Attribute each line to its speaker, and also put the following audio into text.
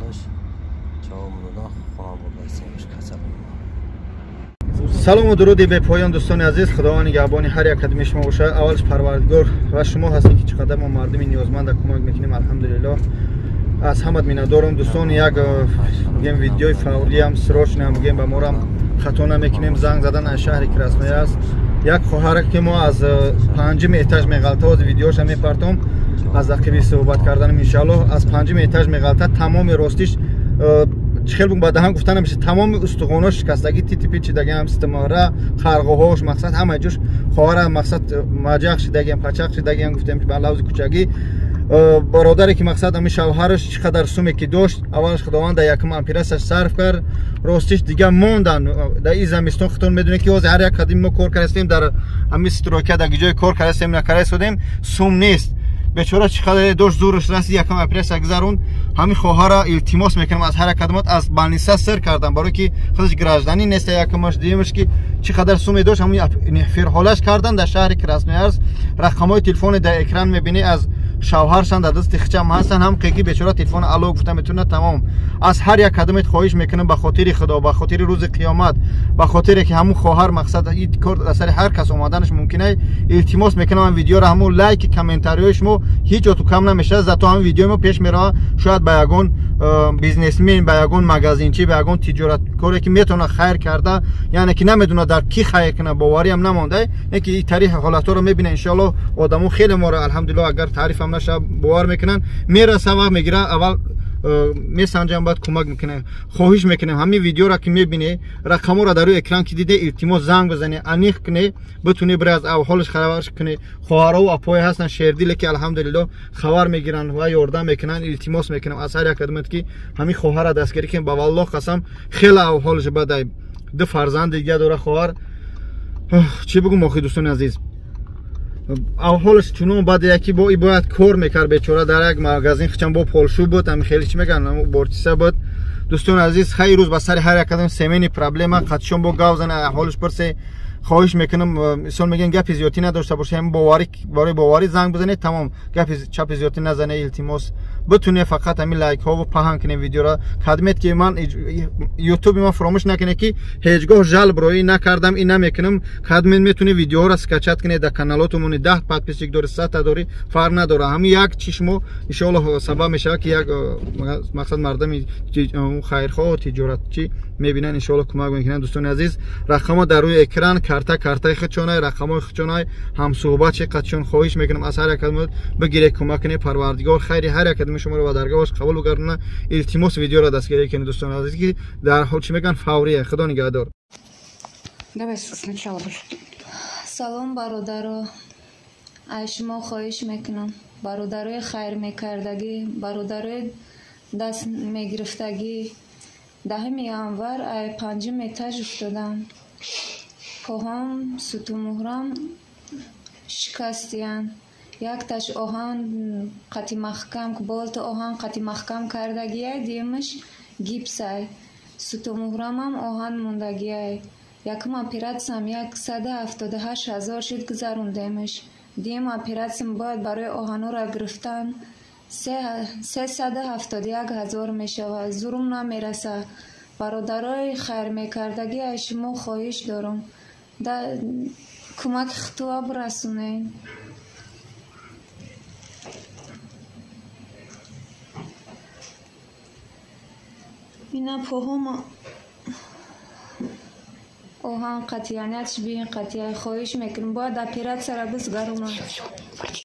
Speaker 1: باش چاومونا خواهم بود سیمش کسب
Speaker 2: سلام و درودی به پایان دوستان عزیز. خداوند نگهبان هر یک قدم شما باشه. اولش پروردگار و شما هستید که چقدر ما مردم نیازمند کمک میکنیم. الحمدلله از همت میندارم دوستان. یک میگم ویدیوی فوری هم سراچ نمیگیم به ما هم خطا نمیکنیم. زنگ زدن از شهر کراسنوی است. یک خواهر که ما از پنجم اتاج میغلطه از ویدیوش هم میپرتم از عقبی صحبت کردن ان شاء الله. از پنجم اتاج میغلطه تمام راستیش خیلی بگم بعد هم گفتن میشه تمام استخواناش شکستگی تیپی چیدگی هم استماره خرقه‌هاش مقصد همه جوش خواهر مقصد ماجق شدگی هم قچق شدگی هم گفتم به لحاظ کوچگی برادری که مقصد همین شوهرش چقدر سومی که داشت اولش خداوند در یکم امپیرسش صرف کرد. راستش دیگه موندن در این زمستون خودتون میدونید که از هر یک قدیم ما کار کردیم در همین استراکه در جای کار کردیم نکرده شدیم سوم نیست. بیچاره چقدر داشت زورش رسید یکم اپریس گذرون. همین خواهر التماس میکنم از هر کدامت از بانیسا سر کردم برای که خودش گراجدانی نیست. یکمش دیمش که چقدر سومی داشت همین فرحالش کردن در شهر کراسنویارسک. رقمای تلفن در اکران میبینی از شوهرشان در دست خچم هستن. هم قیقی بیچاره تلفن الو گفتم میتونه تمام از هر یک قدمت خواهش میکنم به خاطر خدا به خاطر روز قیامت به خاطر که همون خواهر مقصد این کار اثر هر کس اومدنش ممکنه التماس میکنم این ویدیو را همون لایک کامنتاریش مو هیچ تو کم نمیشه. زاتو هم ویدیو ما پیش میره شاید به یگون بیزنسمن به یگون مغازینچی به یگون تجارت کاری که میتونه خیر کرده یعنی که نمیدونه در کی خیر کنه باوری هم نمونده نه که این تاریخ حالات رو میبینه ان شاء الله. آدمو خیلی ما را الحمدلله اگر تعریف هم نشه باور میکنن میره سوا میگیره اول میسنجم بعد کمک میکنه. خواهش میکنم همین ویدیو را که میبینه رقم را در روی اکران که دیده التماس زنگ بزنه انیخ کنه بتونه بر از حالش خبرش کنه. خواهرها و اپای هستن شیردیل که الحمدلله خبر میگیرن و یاردم میکنن. التماس میکنم از هر یک خدمت که همین خواهر را دستگیری کنه. با والله قسم خیلی حالش بده. دو فرزند دیگه داره خواهر. چی بگم آخی دوستان عزیز حالش چونون بعد یکی با باید کار میکرد بیچاره در یک مغازین خچم با پولشو بود هم خیلی چی میگن بورتیسه بود. دوستان عزیز خیلی روز به سر هر یک قدم سیمین پرابلم قدشون با گاوزن حالش پرسه. خواهش میکنم مثلا میگن گپ زیادی نداشته باشه هم باوری زنگ بزنه تمام گپ چپ زیادی نزنه. التماس بتونه فقط همین لایک ها و پهن کنه ویدیو را خدمت که من یوتیوب ما فراموش نکنه که هیچگاه جلب روی نکردم این نمیکنم. خدمت میتونه ویدیو را اسکچات کنه در کانالاتمون 10 پادپیس یک دور 100 تا دوری فرق نداره. همین یک چشمو ان شاء الله سبب میشه که یک مقصد مردم خیرخواه و تجارتچی میبینن ان شاء الله کمک میکنن. دوستان عزیز رقم در روی اکران کارت خچونای رقمای خچونای هم صحبت چه قدشون خواهش میکنم از هر کدوم بگیره کمک کنه. پروردگار خیری هر کدوم شما رو به درگاهش قبول بگردونه. التماس ویدیو را دستگیری کنید دوستان عزیز که در حال چی میگن فوریه. خدا نگهدار.
Speaker 3: سلام برادرها. از شما خواهش میکنم برادرای خیر میکردگی برادرای دست میگرفتگی دهم ینور پنجم اتاج افتادم. پاهم سوت و مهرم شکستیان. یک تاش آهن قطی محکم که بالت آهن قطی محکم کردگیه دیمش گیپسای سوت و مهرم هم آهن موندگیه. یکم اپراتسم 178,000 شد گذروندیمش. دیم اپراتسم باید برای آهنو را گرفتن 371,000 میشه. زورم نمیرسه. برادرای خیر میکردگی از شما خواهش دارم در کمک خطوه برسونین. اینا پاهم آهن قطعیانیتش بین قطعی خواهش میکنم باید اپیرات سر بس گرم